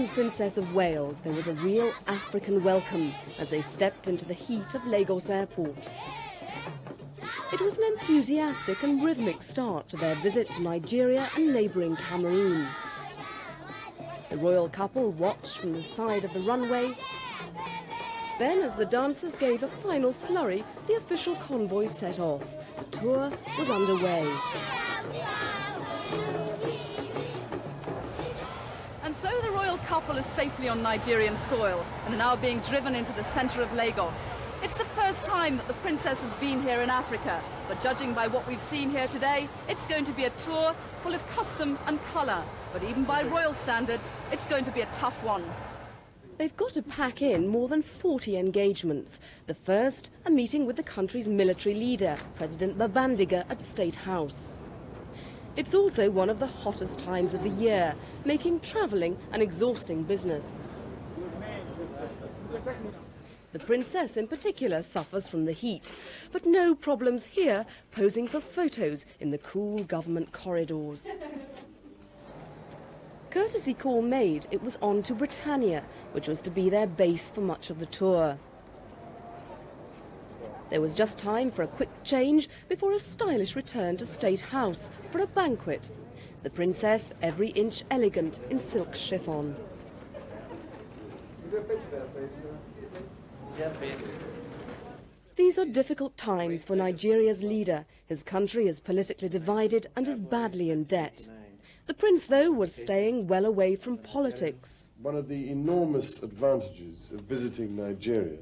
and Princess of Wales, there was a real African welcome as they stepped into the heat of Lagos Airport. It was an enthusiastic and rhythmic start to their visit to Nigeria and neighbouring Cameroon. The royal couple watched from the side of the runway. Then, as the dancers gave a final flurry, the official convoy set off. The tour was underway. And so the royal couple is safely on Nigerian soil and are now being driven into the centre of Lagos. It's the first time that the princess has been here in Africa, but judging by what we've seen here today, it's going to be a tour full of custom and colour. But even by royal standards, it's going to be a tough one. They've got to pack in more than 40 engagements. The first, a meeting with the country's military leader, President Babangida, at State House. It's also one of the hottest times of the year, making travelling an exhausting business. The princess in particular suffers from the heat, but no problems here posing for photos in the cool government corridors. Courtesy call made, it was on to Britannia, which was to be their base for much of the tour. There was just time for a quick change before a stylish return to State House for a banquet. The princess, every inch elegant in silk chiffon. These are difficult times for Nigeria's leader. His country is politically divided and is badly in debt. The prince, though, was staying well away from politics. One of the enormous advantages of visiting Nigeria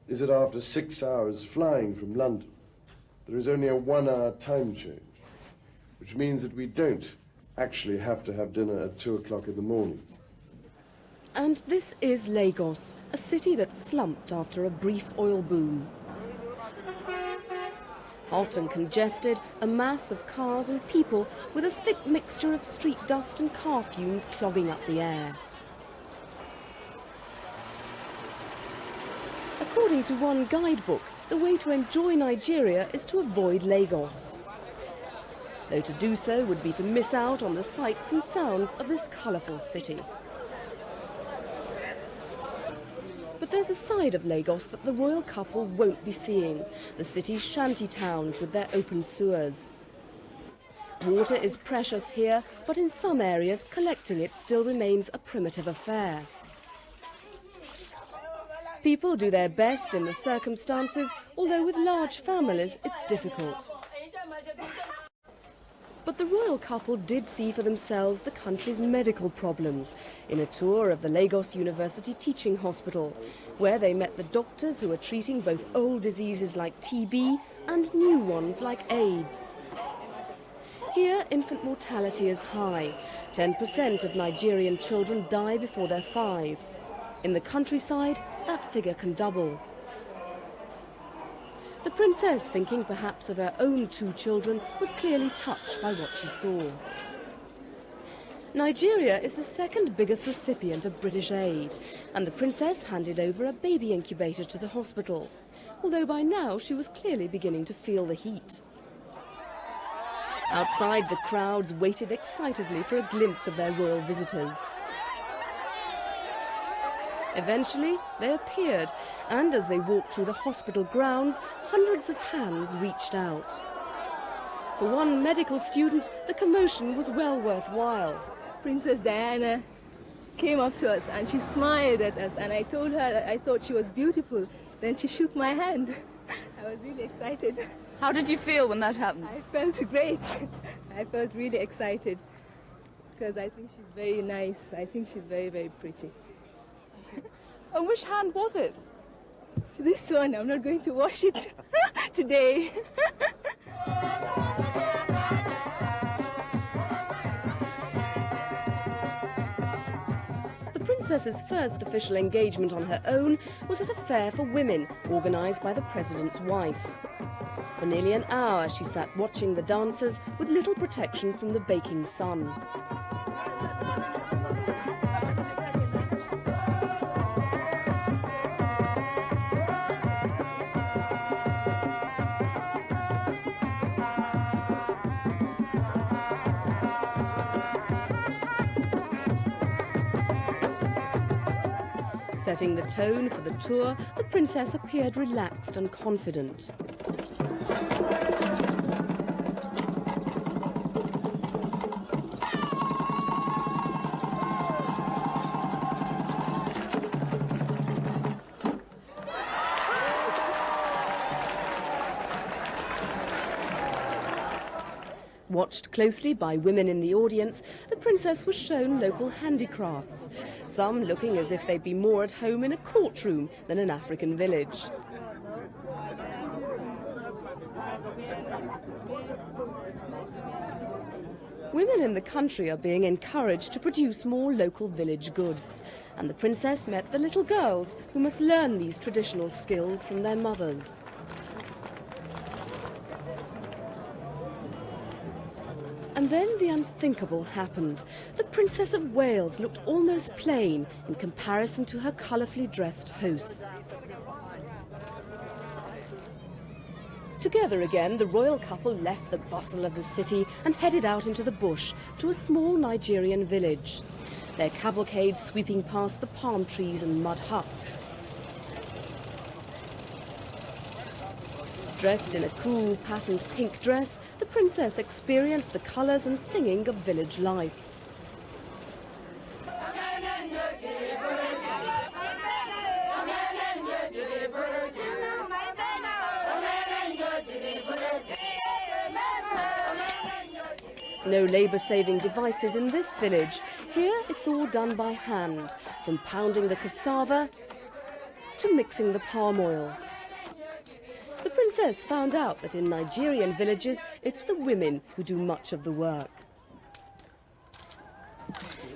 is that after 6 hours flying from London, there is only a 1-hour time change, which means that we don't actually have to have dinner at 2 o'clock in the morning. And this is Lagos, a city that slumped after a brief oil boom. Hot and congested, a mass of cars and people with a thick mixture of street dust and car fumes clogging up the air. According to one guidebook, the way to enjoy Nigeria is to avoid Lagos. Though to do so would be to miss out on the sights and sounds of this colourful city. But there's a side of Lagos that the royal couple won't be seeing, the city's shanty towns with their open sewers. Water is precious here, but in some areas collecting it still remains a primitive affair. People do their best in the circumstances, although with large families it's difficult. But the royal couple did see for themselves the country's medical problems in a tour of the Lagos University Teaching Hospital, where they met the doctors who are treating both old diseases like TB and new ones like AIDS. Here, infant mortality is high. 10% of Nigerian children die before they're 5. In the countryside, that figure can double. The princess, thinking perhaps of her own 2 children, was clearly touched by what she saw. Nigeria is the second biggest recipient of British aid, and the princess handed over a baby incubator to the hospital, although by now she was clearly beginning to feel the heat. Outside, the crowds waited excitedly for a glimpse of their royal visitors. Eventually, they appeared, and as they walked through the hospital grounds, hundreds of hands reached out. For one medical student, the commotion was well worthwhile. Princess Diana came up to us and she smiled at us, and I told her that I thought she was beautiful. Then she shook my hand. I was really excited. How did you feel when that happened? I felt great. I felt really excited because I think she's very nice. I think she's very, very pretty. And which hand was it? This one. I'm not going to wash it today. The princess's first official engagement on her own was at a fair for women organised by the president's wife. For nearly an hour she sat watching the dancers with little protection from the baking sun. Setting the tone for the tour, the princess appeared relaxed and confident. Watched closely by women in the audience, the princess was shown local handicrafts, some looking as if they'd be more at home in a courtroom than an African village. Women in the country are being encouraged to produce more local village goods, and the princess met the little girls who must learn these traditional skills from their mothers. And then the unthinkable happened. The Princess of Wales looked almost plain in comparison to her colourfully dressed hosts. Together again, the royal couple left the bustle of the city and headed out into the bush to a small Nigerian village, their cavalcade sweeping past the palm trees and mud huts. Dressed in a cool, patterned pink dress, the princess experienced the colours and singing of village life. No labour-saving devices in this village. Here it's all done by hand, from pounding the cassava to mixing the palm oil. The princess found out that in Nigerian villages, it's the women who do much of the work.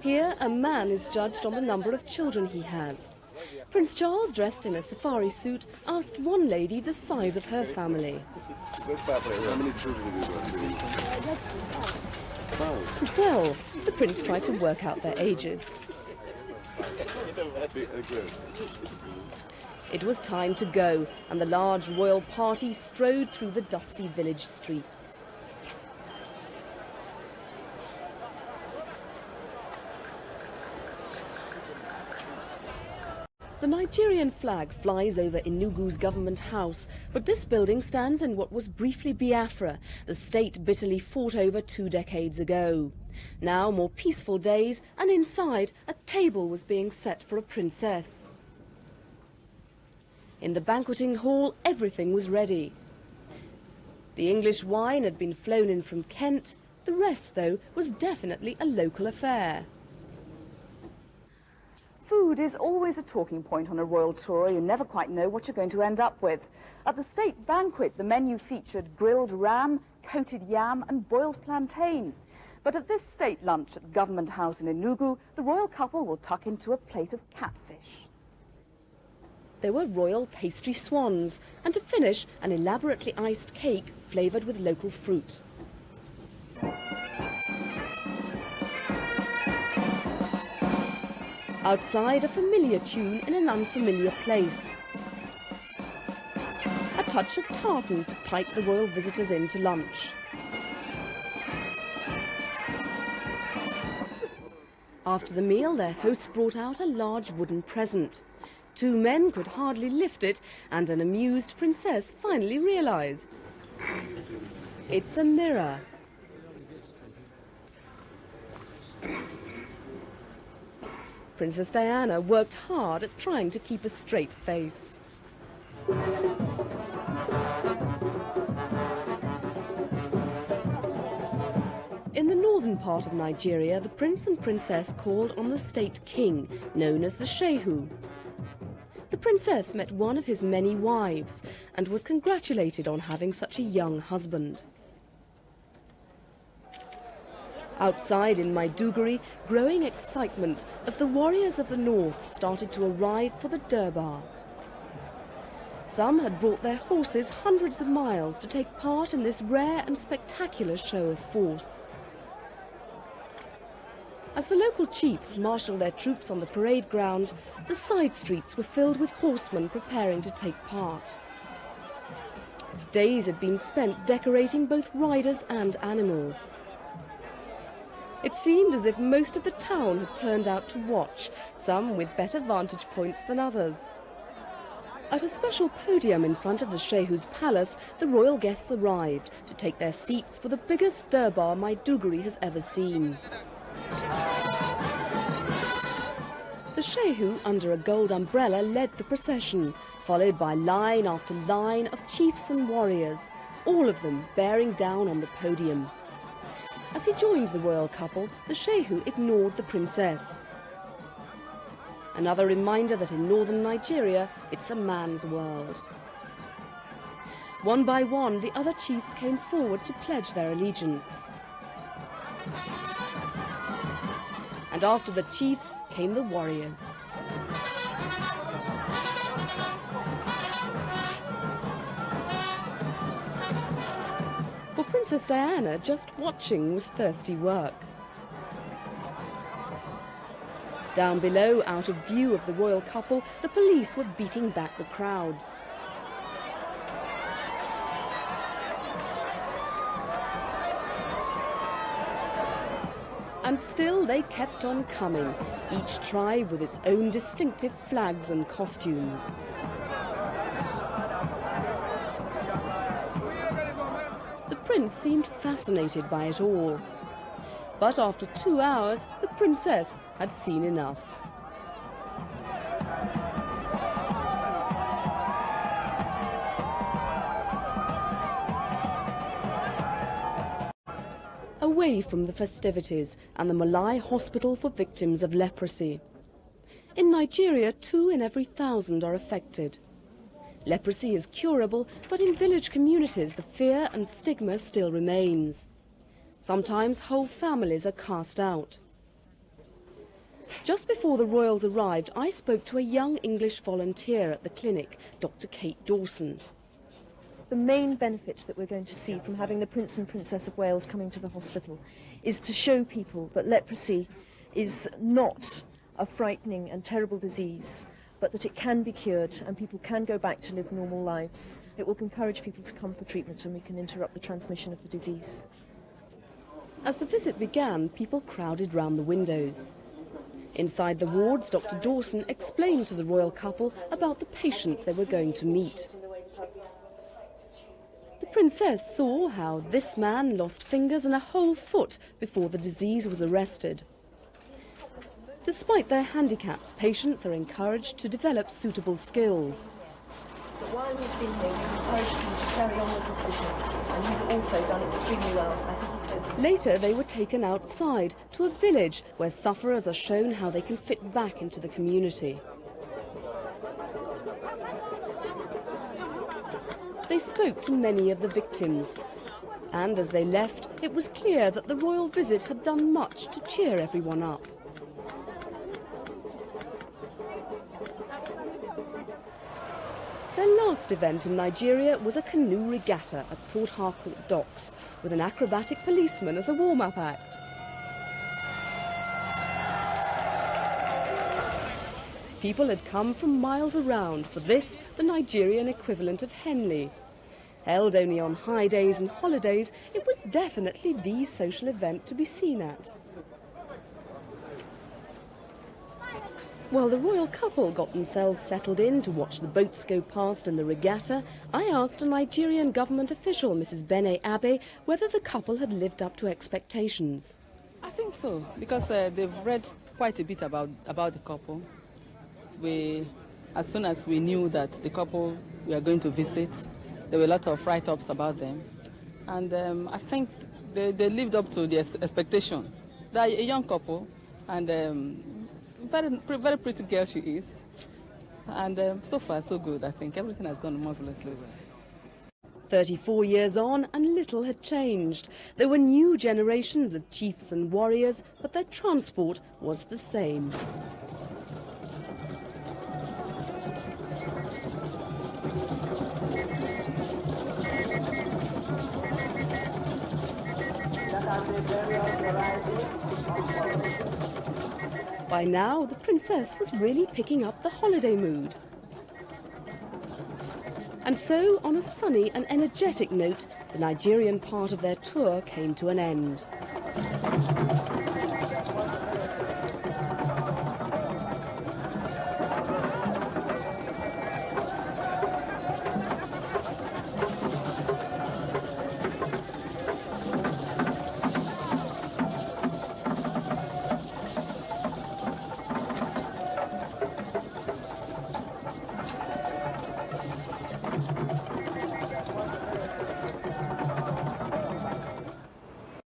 Here, a man is judged on the number of children he has. Prince Charles, dressed in a safari suit, asked one lady the size of her family. How many children do you have? 12. The prince tried to work out their ages. It was time to go, and the large royal party strode through the dusty village streets. The Nigerian flag flies over Enugu's government house, but this building stands in what was briefly Biafra, the state bitterly fought over 2 decades ago. Now more peaceful days, and inside a table was being set for a princess. In the banqueting hall, everything was ready. The English wine had been flown in from Kent. The rest, though, was definitely a local affair. Food is always a talking point on a royal tour. You never quite know what you're going to end up with. At the state banquet, the menu featured grilled ram, coated yam and boiled plantain. But at this state lunch at Government House in Enugu, the royal couple will tuck into a plate of catfish. There were royal pastry swans, and to finish, an elaborately iced cake flavoured with local fruit. Outside, a familiar tune in an unfamiliar place. A touch of tartan to pipe the royal visitors in to lunch. After the meal, their hosts brought out a large wooden present. 2 men could hardly lift it, and an amused princess finally realised. It's a mirror. Princess Diana worked hard at trying to keep a straight face. In the northern part of Nigeria, the prince and princess called on the state king, known as the Shehu. The princess met one of his many wives and was congratulated on having such a young husband. Outside in Maiduguri, growing excitement as the warriors of the north started to arrive for the Durbar. Some had brought their horses hundreds of miles to take part in this rare and spectacular show of force. As the local chiefs marshalled their troops on the parade ground, the side streets were filled with horsemen preparing to take part. Days had been spent decorating both riders and animals. It seemed as if most of the town had turned out to watch, some with better vantage points than others. At a special podium in front of the Shehu's palace, the royal guests arrived to take their seats for the biggest durbar Maiduguri has ever seen. The Shehu, under a gold umbrella, led the procession, followed by line after line of chiefs and warriors, all of them bearing down on the podium. As he joined the royal couple, the Shehu ignored the princess. Another reminder that in northern Nigeria, it's a man's world. One by one, the other chiefs came forward to pledge their allegiance. And after the chiefs came the warriors. For Princess Diana, just watching was thirsty work. Down below, out of view of the royal couple, the police were beating back the crowds. And still they kept on coming, each tribe with its own distinctive flags and costumes. The prince seemed fascinated by it all. But after 2 hours, the princess had seen enough. Away from the festivities and the Malai Hospital for Victims of Leprosy. In Nigeria, 2 in every 1,000 are affected. Leprosy is curable, but in village communities the fear and stigma still remains. Sometimes whole families are cast out. Just before the royals arrived, I spoke to a young English volunteer at the clinic, Dr. Kate Dawson. The main benefit that we're going to see from having the Prince and Princess of Wales coming to the hospital is to show people that leprosy is not a frightening and terrible disease, but that it can be cured and people can go back to live normal lives. It will encourage people to come for treatment and we can interrupt the transmission of the disease. As the visit began, people crowded round the windows. Inside the wards, Dr. Dawson explained to the royal couple about the patients they were going to meet. The princess saw how this man lost fingers and a whole foot before the disease was arrested. Despite their handicaps, patients are encouraged to develop suitable skills. But while he's been here, we've encouraged him to carry on with his business, and he's also done extremely well. I think he's done. Later, they were taken outside to a village where sufferers are shown how they can fit back into the community. They spoke to many of the victims, and as they left, it was clear that the royal visit had done much to cheer everyone up. Their last event in Nigeria was a canoe regatta at Port Harcourt docks, with an acrobatic policeman as a warm-up act. People had come from miles around for this, the Nigerian equivalent of Henley. Held only on high days and holidays, it was definitely the social event to be seen at. While the royal couple got themselves settled in to watch the boats go past in the regatta, I asked a Nigerian government official, Mrs. Bene Abe, whether the couple had lived up to expectations. I think so, because they've read quite a bit about the couple. As soon as we knew that the couple we are going to visit, there were a lot of write-ups about them. And I think they lived up to the expectation. They're a young couple, and very pretty girl she is. And so far, so good, I think. Everything has gone marvelously well. 34 years on, and little had changed. There were new generations of chiefs and warriors, but their transport was the same. By now, the princess was really picking up the holiday mood. And so, on a sunny and energetic note, the Nigerian part of their tour came to an end.